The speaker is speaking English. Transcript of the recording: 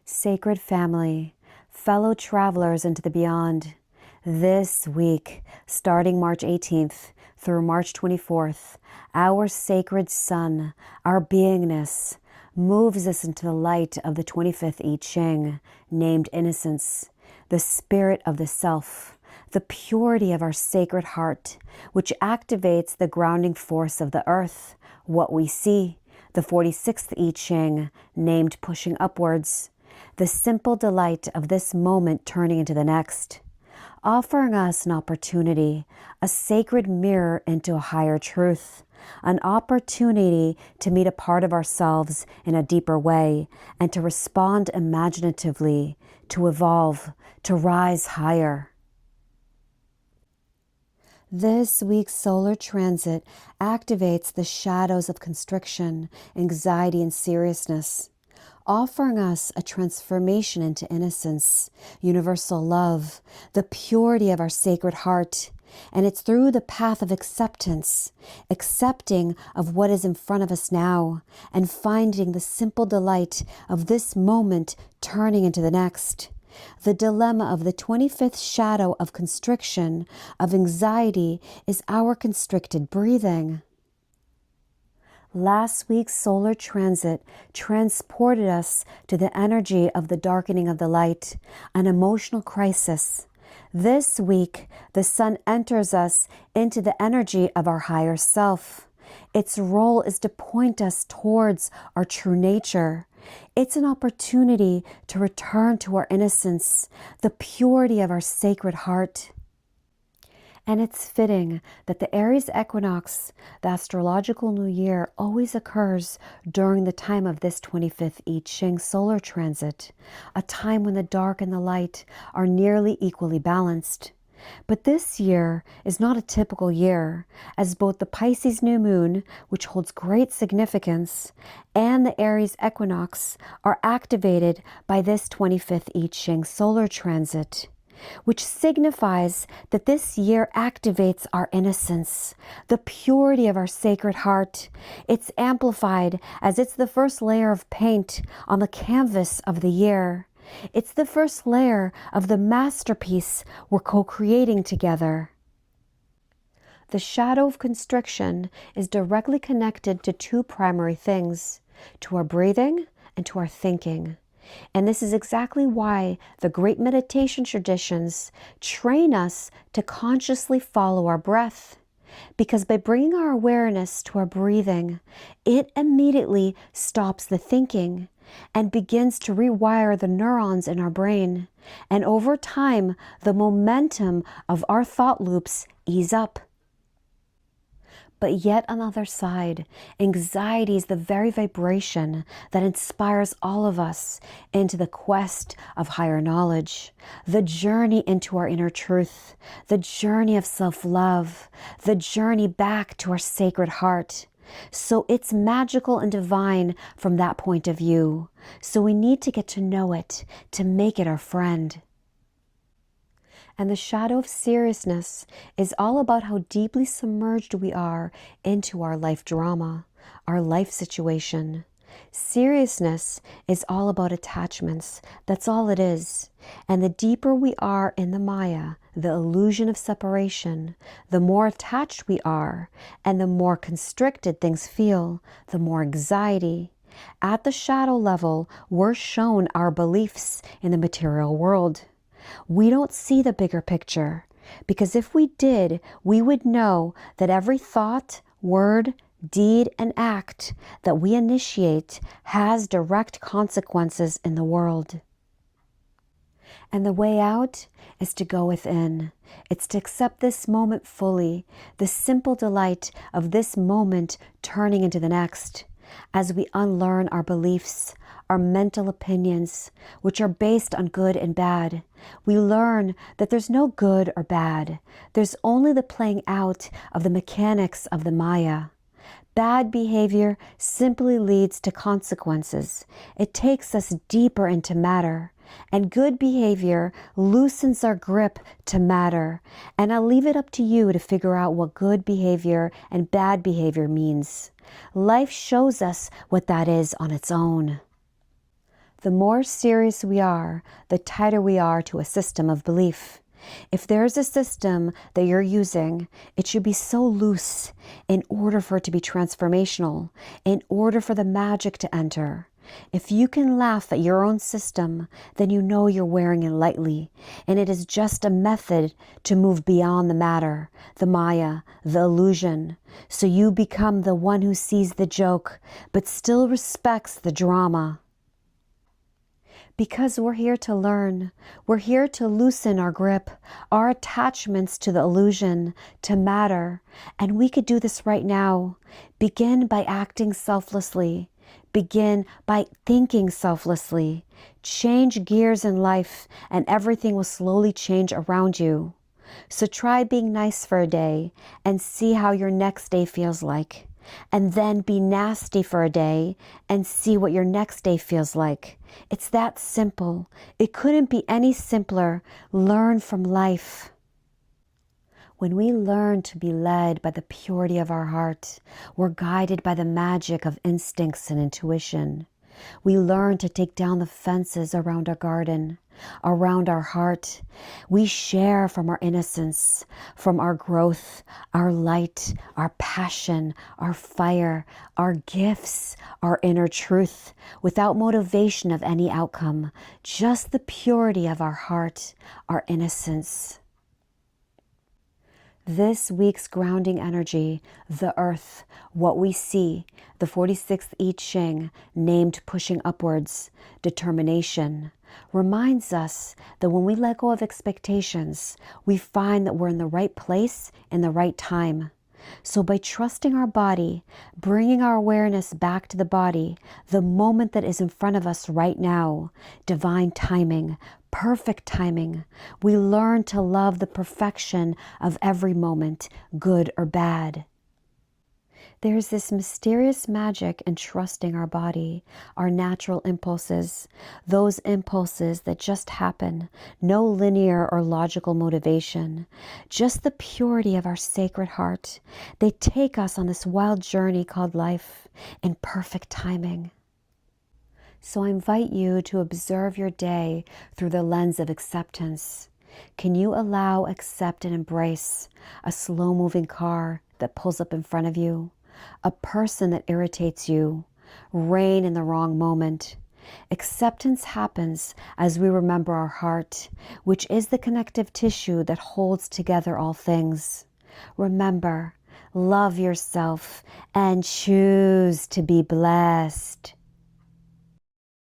Sacred family, fellow travelers into the beyond, this week, starting March 18th through March 24th, our sacred sun, our beingness, moves us into the light of the 25th I Ching, named Innocence, the spirit of the self, the purity of our sacred heart, which activates the grounding force of the earth, what we see, the 46th I Ching, named Pushing Upwards, the simple delight of this moment turning into the next, offering us an opportunity, a sacred mirror into a higher truth, an opportunity to meet a part of ourselves in a deeper way and to respond imaginatively, to evolve, to rise higher. This week's solar transit activates the shadows of constriction, anxiety, and seriousness, offering us a transformation into innocence, universal love, the purity of our sacred heart. And it's through the path of acceptance, accepting of what is in front of us now, and finding the simple delight of this moment turning into the next. The dilemma of the 25th shadow of constriction, of anxiety, is our constricted breathing. Last week's solar transit transported us to the energy of the darkening of the light, an emotional crisis. This week, the sun enters us into the energy of our higher self. Its role is to point us towards our true nature. It's an opportunity to return to our innocence, the purity of our sacred heart. And it's fitting that the Aries equinox, the astrological new year, always occurs during the time of this 25th I Ching solar transit, a time when the dark and the light are nearly equally balanced. But this year is not a typical year, as both the Pisces new moon, which holds great significance, and the Aries equinox are activated by this 25th I Ching solar transit, which signifies that this year activates our innocence, the purity of our sacred heart. It's amplified as it's the first layer of paint on the canvas of the year. It's the first layer of the masterpiece we're co-creating together. The shadow of constriction is directly connected to two primary things, to our breathing and to our thinking. And this is exactly why the great meditation traditions train us to consciously follow our breath. Because by bringing our awareness to our breathing, it immediately stops the thinking and begins to rewire the neurons in our brain. And over time, the momentum of our thought loops ease up. But yet another side, anxiety is the very vibration that inspires all of us into the quest of higher knowledge, the journey into our inner truth, the journey of self-love, the journey back to our sacred heart. So it's magical and divine from that point of view. So we need to get to know it, to make it our friend. And the shadow of seriousness is all about how deeply submerged we are into our life drama, our life situation. Seriousness is all about attachments. That's all it is. And the deeper we are in the Maya, the illusion of separation, the more attached we are, and the more constricted things feel, the more anxiety. At the shadow level, we're shown our beliefs in the material world. We don't see the bigger picture, because if we did, we would know that every thought, word, deed, and act that we initiate has direct consequences in the world. And the way out is to go within. It's to accept this moment fully, the simple delight of this moment turning into the next, as we unlearn our beliefs, our mental opinions, which are based on good and bad. We learn that there's no good or bad. There's only the playing out of the mechanics of the Maya. Bad behavior simply leads to consequences. It takes us deeper into matter. And good behavior loosens our grip to matter. And I'll leave it up to you to figure out what good behavior and bad behavior means. Life shows us what that is on its own. The more serious we are, the tighter we are to a system of belief. If there's a system that you're using, it should be so loose in order for it to be transformational, in order for the magic to enter. If you can laugh at your own system, then you know you're wearing it lightly, and it is just a method to move beyond the matter, the Maya, the illusion. So you become the one who sees the joke, but still respects the drama. Because we're here to learn. We're here to loosen our grip, our attachments to the illusion, to matter. And we could do this right now. Begin by acting selflessly. Begin by thinking selflessly. Change gears in life, and everything will slowly change around you. So try being nice for a day and see how your next day feels like. And then be nasty for a day and see what your next day feels like. It's that simple. It couldn't be any simpler. Learn from life. When we learn to be led by the purity of our heart, we're guided by the magic of instincts and intuition. We learn to take down the fences around our garden, around our heart. We share from our innocence, from our growth, our light, our passion, our fire, our gifts, our inner truth, without motivation of any outcome, just the purity of our heart, our innocence. This week's grounding energy, the earth, what we see, the 46th I Ching, named pushing upwards, determination, reminds us that when we let go of expectations, we find that we're in the right place in the right time. So by trusting our body, bringing our awareness back to the body, the moment that is in front of us right now, divine timing, perfect timing, we learn to love the perfection of every moment, good or bad. There's this mysterious magic in trusting our body, our natural impulses, those impulses that just happen, no linear or logical motivation, just the purity of our sacred heart. They take us on this wild journey called life in perfect timing. So I invite you to observe your day through the lens of acceptance. Can you allow, accept, and embrace a slow-moving car that pulls up in front of you? A person that irritates you, rain in the wrong moment. Acceptance happens as we remember our heart, which is the connective tissue that holds together all things. Remember, love yourself and choose to be blessed.